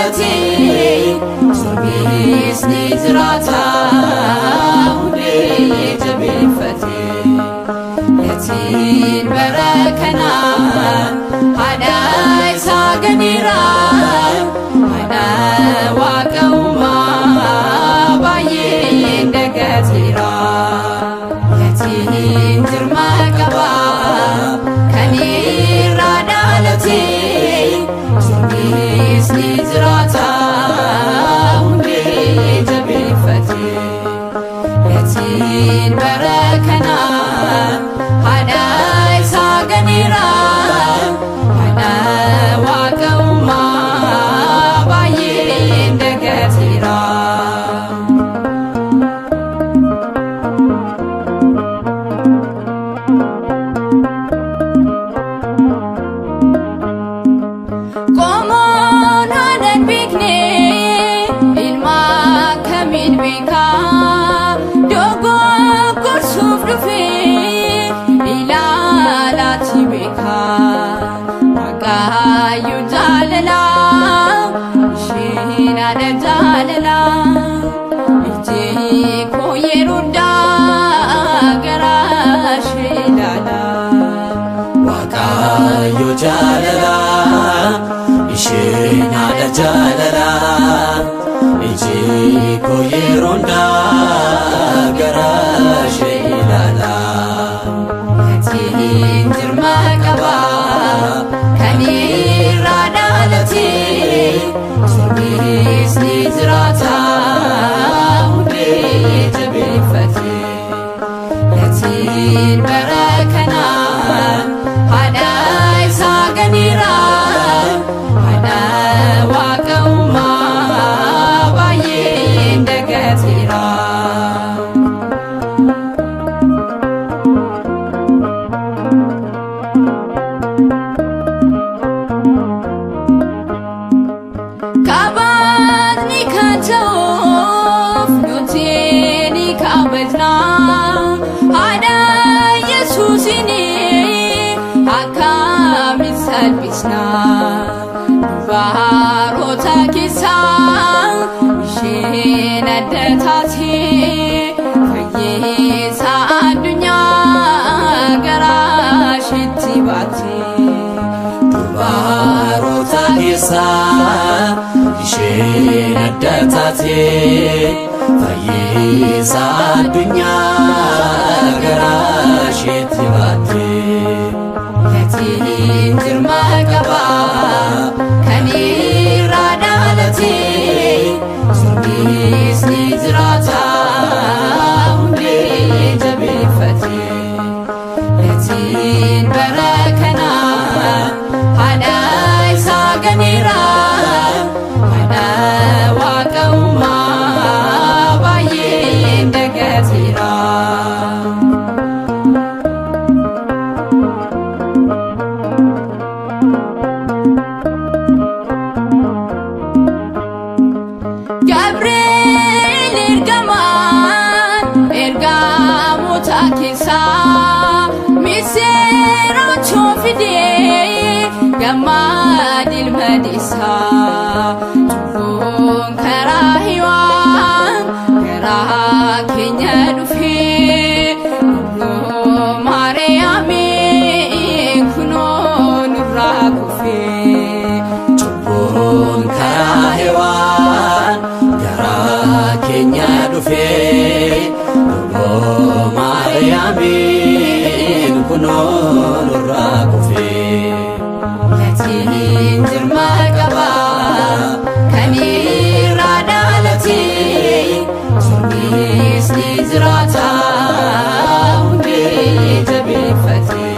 adalati Surbis nizrata Ude jabifati Yatin barakana Hadai saganira Hada waqauma Baye dagatira Yatin jirma qaba Kanira adalati Surbis nizrata Ude jabifati Yatin barakana Hadai saganira Hada waqauma Baye dagatira Komon hadan bikne ilma kamin bika dogo kursuf dufe ilalati bika magayu jalala shina da jalala ije ko yeruda garashilala waqayu jalala Ishina da jalala Iji ko yeronda garashe ilala Yatin jirma qaba Kanira adalati Surbis nizrata Ude jabifati Yatin barakana Hadai saganira Hada waqauma Baye dagatira Kabat ni katof Nutini kabatna Hada Yesusini Hakam salbisna Dubarota kisa Ishin adatati Fayyisa adunya Garashiti bati Dubarota kisa Ishin adatati Fayyisa adunya Garashiti bati Yatin jirma qaba Kanira adalati Surbis nizrata Ude jabifati Yatin barakana Hadai saganira Hada waqauma Baye dagatira Gabriel ergaman ergamota kisa misero chofide gamadil madisa tufon karahiwa kara kenya dufi no mariami kuno nurakufi Tufon karahewan Kenya dufe Nugo Mariamin Kuno nurra kufe Yatin jirma qaba Kanira adalati Surbis nizrata Ude jabifati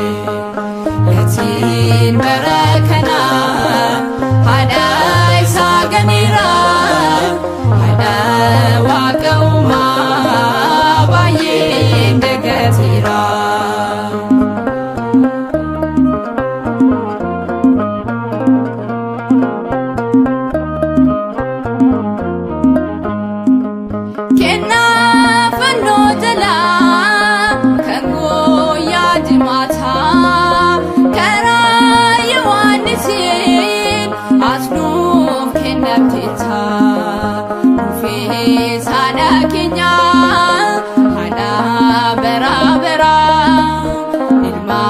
Yatin barakana Hadai saganira Hada waqauma kennamtita nufee saada keenya haadha bara bara ilma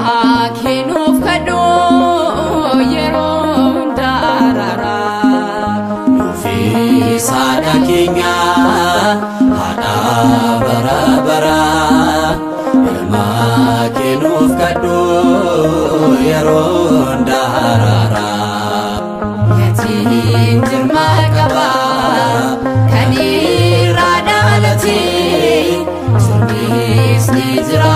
kennuuf kadhoo yeroo hundaarara nufee saada keenya haadha bara bara ilma kennuuf kadhoo yeroo hundaarara yatiin jirma qaba kan irraa dhalate sunis ni jira